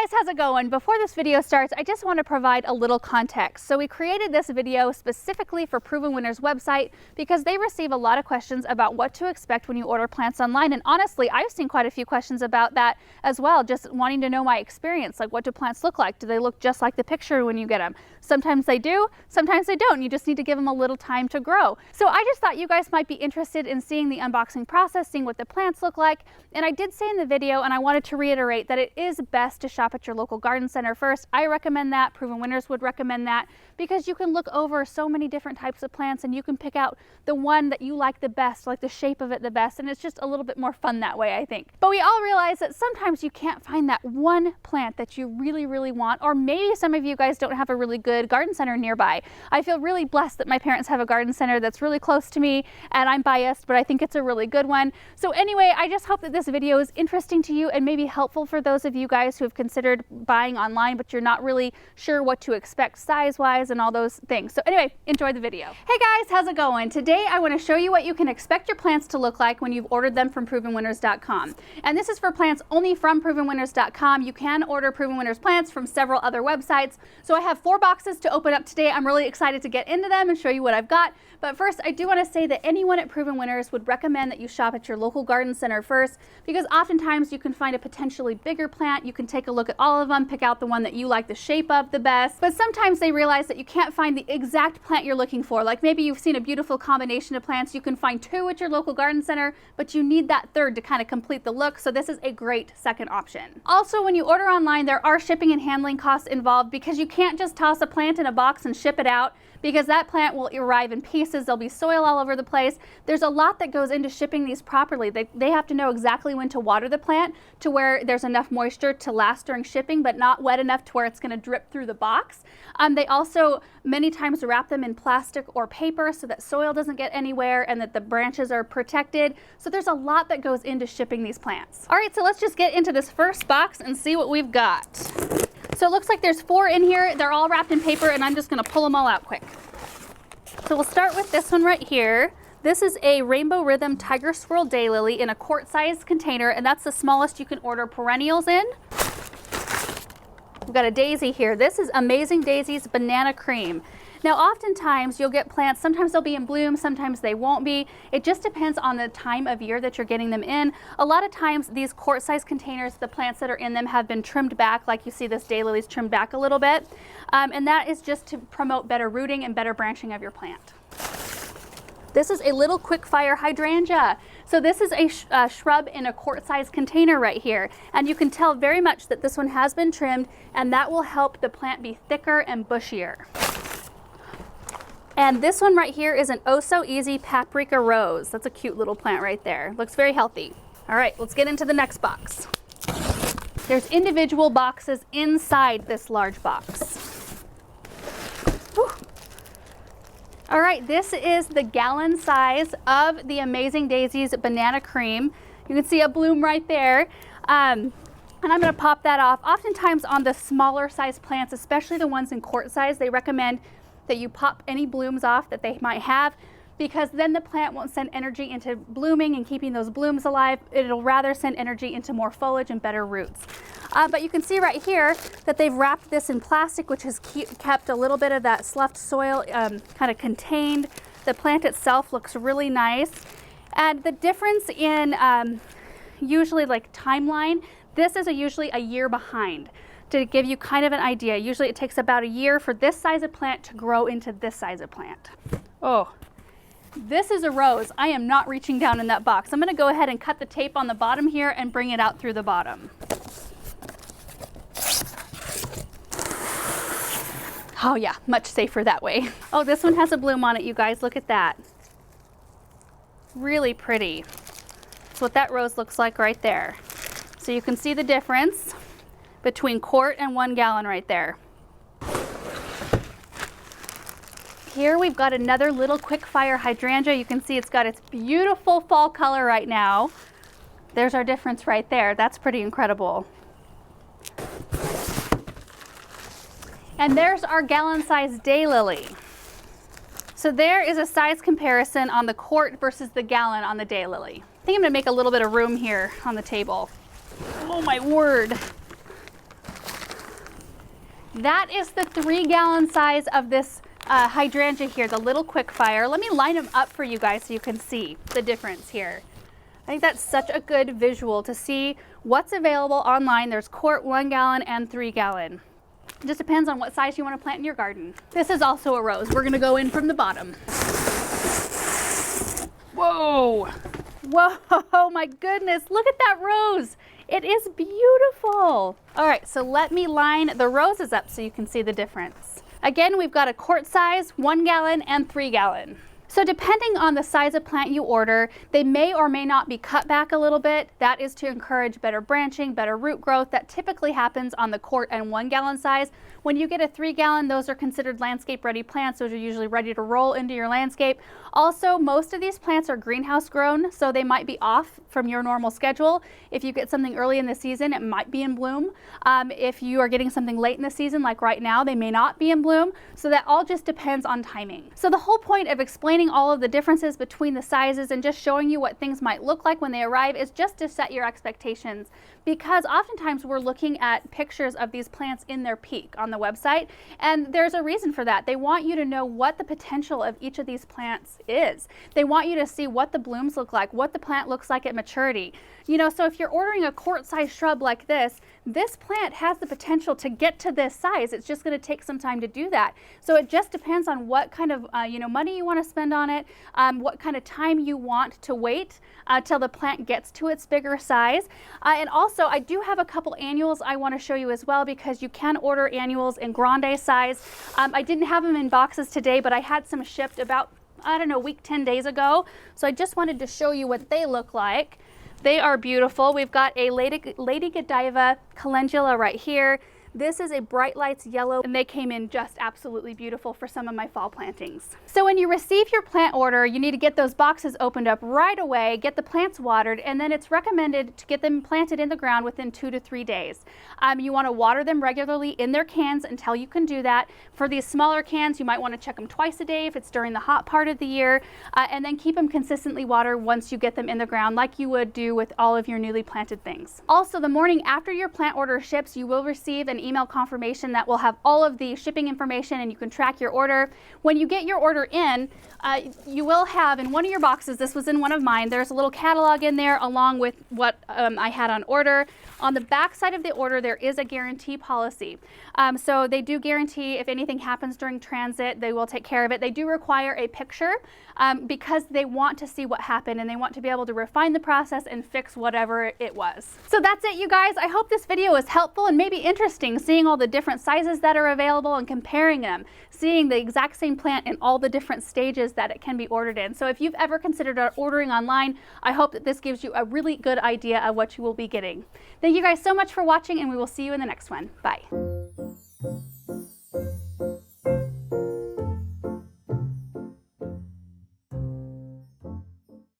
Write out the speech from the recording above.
guys, how's it going? Before this video starts, I just want to provide a little context. So we created this video specifically for Proven Winners website because they receive a lot of questions about what to expect when you order plants online. And honestly, I've seen quite a few questions about that as well, just wanting to know my experience. Like, what do plants look like? Do they look just like the picture when you get them? Sometimes they do, sometimes they don't. You just need to give them a little time to grow. So I just thought you guys might be interested in seeing the unboxing process, seeing what the plants look like. And I did say in the video, and I wanted to reiterate, that it is best to shop at your local garden center first. I recommend that. Proven Winners would recommend that because you can look over so many different types of plants and you can pick out the one that you like the best, like the shape of it the best, and it's just a little bit more fun that way, I think. But we all realize that sometimes you can't find that one plant that you really want, or maybe some of you guys don't have a really good garden center nearby. I feel really blessed that my parents have a garden center that's really close to me, and I'm biased, but I think it's a really good one. So anyway, I just hope that this video is interesting to you and maybe helpful for those of you guys who have considered buying online, but you're not really sure what to expect size-wise and all those things. So anyway, enjoy the video. Hey guys, how's it going? Today I want to show you what you can expect your plants to look like when you've ordered them from ProvenWinners.com. And this is for plants only from ProvenWinners.com. You can order Proven Winners plants from several other websites. So I have 4 boxes to open up today. I'm really excited to get into them and show you what I've got. But first, I do want to say that anyone at Proven Winners would recommend that you shop at your local garden center first, because oftentimes you can find a potentially bigger plant. You can take a look at all of them, pick out the one that you like the shape of the best. But sometimes they realize that you can't find the exact plant you're looking for. Like maybe you've seen a beautiful combination of plants. You can find 2 at your local garden center, but you need that third to kind of complete the look. So this is a great second option. Also, when you order online, there are shipping and handling costs involved, because you can't just toss a plant in a box and ship it out, because that plant will arrive in pieces. There'll be soil all over the place. There's a lot that goes into shipping these properly. They have to know exactly when to water the plant to where there's enough moisture to last during shipping, but not wet enough to where it's going to drip through the box. They also many times wrap them in plastic or paper so that soil doesn't get anywhere and that the branches are protected. So there's a lot that goes into shipping these plants. All right, so let's just get into this first box and see what we've got. So it looks like there's 4 in here. They're all wrapped in paper, and I'm just going to pull them all out quick. So we'll start with this one right here. This is a Rainbow Rhythm Tiger Swirl Daylily in a quart-sized container, and that's the smallest you can order perennials in. We've got a daisy here. This is Amazing Daisies Banana Cream. Now, oftentimes you'll get plants, sometimes they'll be in bloom, sometimes they won't be. It just depends on the time of year that you're getting them in. A lot of times these quart-sized containers, the plants that are in them have been trimmed back, like you see this daylily's trimmed back a little bit. And that is just to promote better rooting and better branching of your plant. This is a little quick fire hydrangea. So this is a shrub in a quart-sized container right here. And you can tell very much that this one has been trimmed, and that will help the plant be thicker and bushier. And this one right here is an Oh So Easy Paprika Rose. That's a cute little plant right there. Looks very healthy. All right, let's get into the next box. There's individual boxes inside this large box. Whew. All right, this is the gallon size of the Amazing Daisies Banana Cream. You can see a bloom right there. And I'm going to pop that off. Oftentimes on the smaller size plants, especially the ones in quart size, they recommend that you pop any blooms off that they might have, because then the plant won't send energy into blooming and keeping those blooms alive. It'll rather send energy into more foliage and better roots. But you can see right here that they've wrapped this in plastic, which has kept a little bit of that sloughed soil kind of contained. The plant itself looks really nice. And the difference in usually like timeline, this is usually a year behind. To give you kind of an idea, usually it takes about a year for this size of plant to grow into this size of plant. Oh, this is a rose. I am not reaching down in that box. I'm going to go ahead and cut the tape on the bottom here and bring it out through the bottom. Oh yeah, much safer that way. Oh, this one has a bloom on it, you guys. Look at that. Really pretty. That's what that rose looks like right there. So you can see the difference between quart and 1 gallon right there. Here we've got another little quick fire hydrangea. You can see it's got its beautiful fall color right now. There's our difference right there. That's pretty incredible. And there's our gallon size daylily. So there is a size comparison on the quart versus the gallon on the daylily. I think I'm gonna make a little bit of room here on the table. Oh my word. That is the 3-gallon size of this hydrangea here, the little quick fire. Let me line them up for you guys so you can see the difference here. I think that's such a good visual to see what's available online. There's quart, 1 gallon, and 3-gallon. It just depends on what size you want to plant in your garden. This is also a rose. We're gonna go in from the bottom. Whoa! Whoa, my goodness, look at that rose. It is beautiful. All right, so let me line the roses up so you can see the difference. Again, we've got a quart size, 1 gallon, and 3-gallon. So depending on the size of plant you order, they may or may not be cut back a little bit. That is to encourage better branching, better root growth. That typically happens on the quart and 1 gallon size. When you get a 3-gallon, those are considered landscape ready plants. Those are usually ready to roll into your landscape. Also, most of these plants are greenhouse grown, so they might be off from your normal schedule. If you get something early in the season, it might be in bloom. If you are getting something late in the season, like right now, they may not be in bloom. So that all just depends on timing. So the whole point of explaining all of the differences between the sizes and just showing you what things might look like when they arrive is just to set your expectations, because oftentimes we're looking at pictures of these plants in their peak on the website, and there's a reason for that. They want you to know what the potential of each of these plants is. They want you to see what the blooms look like, what the plant looks like at maturity. You know, so if you're ordering a quart-sized shrub like this plant has the potential to get to this size. It's just going to take some time to do that. So it just depends on what kind of money you want to spend on it, what kind of time you want to wait till the plant gets to its bigger size. And also, I do have a couple annuals I want to show you as well, because you can order annuals in grande size. I didn't have them in boxes today, but I had some shipped about, I don't know, a week, 10 days ago. So I just wanted to show you what they look like. They are beautiful. We've got a Lady Godiva calendula right here. This is a Bright Lights yellow, and they came in just absolutely beautiful for some of my fall plantings. So when you receive your plant order, you need to get those boxes opened up right away, get the plants watered, and then it's recommended to get them planted in the ground within 2 to 3 days. You want to water them regularly in their cans until you can do that. For these smaller cans, you might want to check them twice a day if it's during the hot part of the year, and then keep them consistently watered once you get them in the ground, like you would do with all of your newly planted things. Also, the morning after your plant order ships, you will receive an email confirmation that will have all of the shipping information, and you can track your order. When you get your order in, you will have in one of your boxes, this was in one of mine, there's a little catalog in there along with what I had on order. On the back side of the order, there is a guarantee policy. So they do guarantee if anything happens during transit, they will take care of it. They do require a picture because they want to see what happened, and they want to be able to refine the process and fix whatever it was. So that's it, you guys. I hope this video was helpful and maybe interesting, seeing all the different sizes that are available and comparing them, seeing the exact same plant in all the different stages that it can be ordered in. So if you've ever considered ordering online, I hope that this gives you a really good idea of what you will be getting. Thank you guys so much for watching, and we will see you in the next one. Bye.